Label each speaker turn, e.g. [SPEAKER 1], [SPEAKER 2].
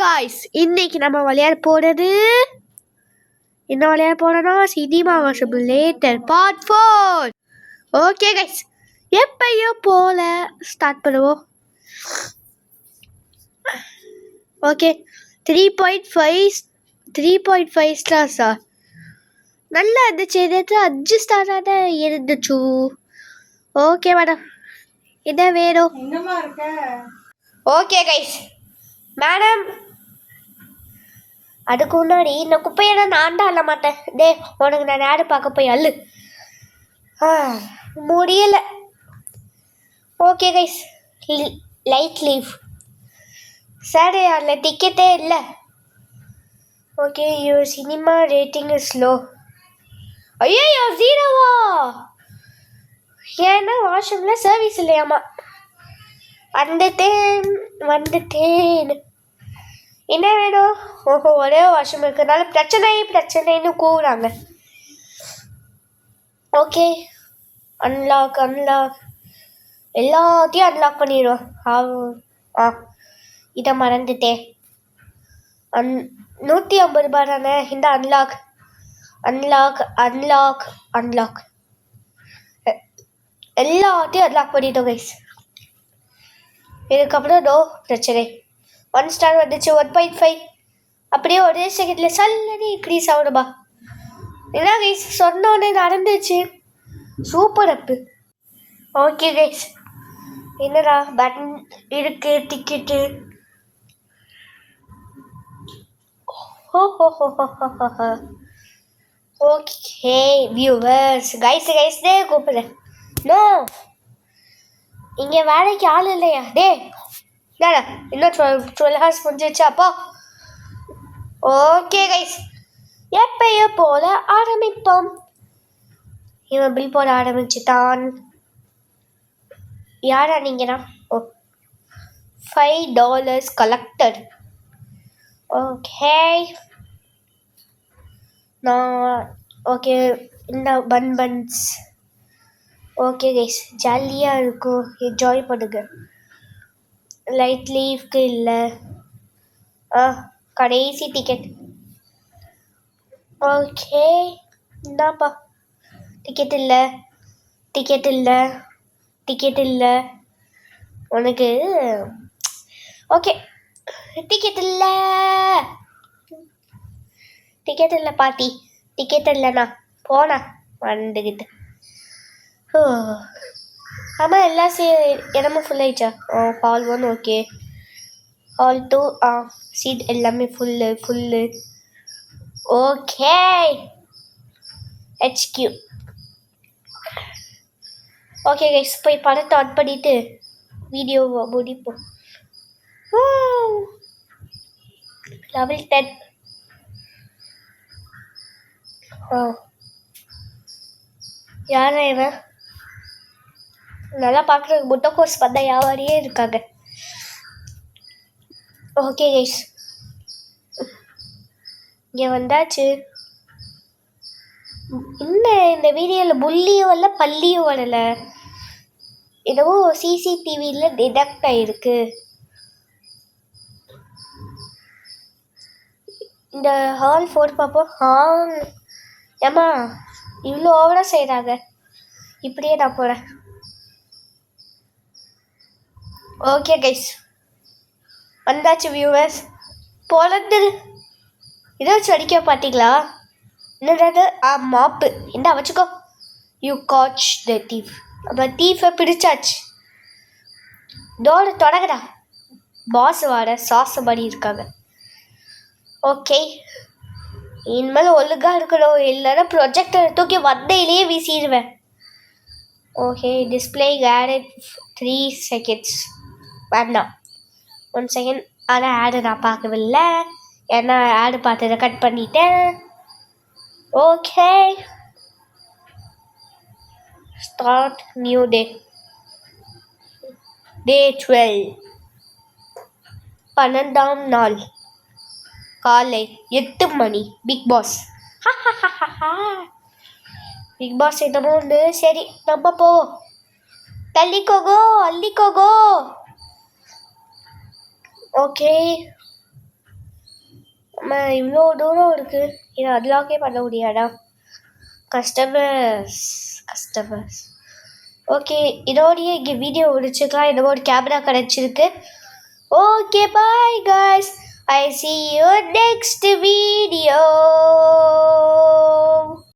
[SPEAKER 1] Guys, இன்னைக்கு நம்ம விளையாட போறது என்ன விளையாட போறோம்னா cinema version later part 4. Okay guys, எப்பயும் போல ஸ்டார்ட் பண்ணுவோம். ஓகே, 3.5 ஸ்டார்ஸா நல்லா இருந்துச்சு. எதாவது 5 ஸ்டாராக தான் இருந்துச்சு. ஓகே மேடம், என்ன வேணும்? ஓகே கைஸ் மேடம், அதுக்கு முன்னாடி இந்த குப்பையெல்லாம் நான் தான் அள்ள மாட்டேன். உனக்கு நான் நேரம் பார்க்க போய் அள்ளு. முடியல. Okay guys, light leave. Sir, அதில் டிக்கெட்டே இல்லை. Okay, your cinema rating is low. ஐயோ, 0வா? ஏன்னா வாஷ்ரூமில் சர்வீஸ் இல்லையாம்மா. வந்துட்டேன். என்ன வேணும்? ஓஹோ, ஒரே வாஷ்ரூம் இருக்கிறதுனால பிரச்சனைன்னு கூறாங்க. ஓகே, அன்லாக் எல்லாத்தையும் அன்லாக் பண்ணிடுவோம். இதை மறந்துட்டேன். 150 ரூபாய் தானே. இந்த அன்லாக் எல்லாத்தையும் அன்லாக் பண்ணிட்டோம் கைஸ். இதுக்கப்புறம் நோ பிரச்சனை. 1 ஸ்டார் வந்துச்சு. 1.5 அப்படியே ஒரே செகண்டில் சல்லடி இன்க்ரீஸ் ஆகணுமா? என்ன கைஸ், சொன்னோன்னே நடந்துச்சு. சூப்பர் அப்பு. ஓகே கைஸ், என்னடா பட்டன் இருக்கு, டிக்கெட்டு. ஓகே வியூவர்ஸ், கைஸ் கூப்பிடுறேன். நோ, இங்கே வேலைக்கு ஆள் இல்லையா? இன்னும் 12 ஹவர்ஸ் முடிஞ்சிருச்சா? அப்போ ஓகே கைஸ், எப்பயோ போல ஆரம்பிப்போம். இவன் பில் போட ஆரம்பிச்சுட்டான். யாரா நீங்கண்ணா? ஓ, $5 கலெக்டட். ஓகே, ஓகே, இந்த பன்ஸ். ஓகே கைஸ், ஜாலியாக இருக்கும், என்ஜாய் பண்ணுங்க. லைட் லீவ்க்கு இல்லை. கடைசி டிக்கெட். ஓகே, என்னப்பா டிக்கெட் இல்லை உனக்கு. ஓகே, டிக்கெட் இல்லை பாட்டி, டிக்கெட் இல்லைண்ணா. போனா வந்துக்கிட்டு. ஆமாம், எல்லா இடமும் ஃபுல் ஆயிடுச்சா? ஹால் 1 ஓகே, ஹால் 2 சீட் எல்லாமே full. Okay, HQ. Okay guys, போய் படத்தை ஆன் பண்ணிவிட்டு வீடியோவை முடிப்போம். லெவல் 10. யாரா இவன்? நல்லா பார்க்குறதுக்கு முட்டைக்கோஸ் பார்த்தா யாவாரியே இருக்காங்க. ஓகே கைஸ், இங்கே வந்தாச்சு. இந்த வீடியோவில் புள்ளியும் வரல, பள்ளியும் வரல. என்னவோ CCTVயில் டிடெக்ட் ஆகிருக்கு. இந்த ஹால் 4 பார்ப்போம். ஏம்மா, இவ்வளோ ஓவராக செய்கிறாங்க. இப்படியே நான் போகிறேன். ஓகே கைஸ், வந்தாச்சு வியூவர்ஸ். பொழந்துரு. ஏதாச்சும் அடிக்க பார்த்தீங்களா? என்னது? மாப்பு. என்ன வச்சுக்கோ. You catch the thief. அப்போ தீஃபை பிடிச்சாச்சு. டோரை தொடங்கடா. பாஸ் வாட சாஸ் மாதிரி இருக்காங்க. ஓகே, இனிமேல் ஒழுங்காக இருக்கணும், இல்லைன்னா ப்ரொஜெக்டரை தூக்கி வந்தையிலேயே வீசிடுவேன். Okay, display added 3 seconds. வேண்டாம், 1 செகண்ட். ஆனால் ஆடு நான் பார்க்கவில்லை, ஏன்னா ஆடு பார்த்ததை கட் பண்ணிட்டேன். Okay, start new day. Day 12, 12ஆம் நாள், காலை 8 மணி. Bigg Boss. பிக் பாஸ் என்னமோ ஒன்று. சரி, நம்ம போவோம். அள்ளிக்கோகோ. ஓகே, நம்ம இவ்வளோ தூரம் இருக்குது, இதை அன்லாக்கே பண்ண முடியாதா? கஸ்டமர்ஸ் ஓகே, இதோடையே இங்கே வீடியோ முடிச்சுக்கலாம். என்னமோ ஒரு கேமரா கிடச்சிருக்கு. Okay, bye guys, I see you next video.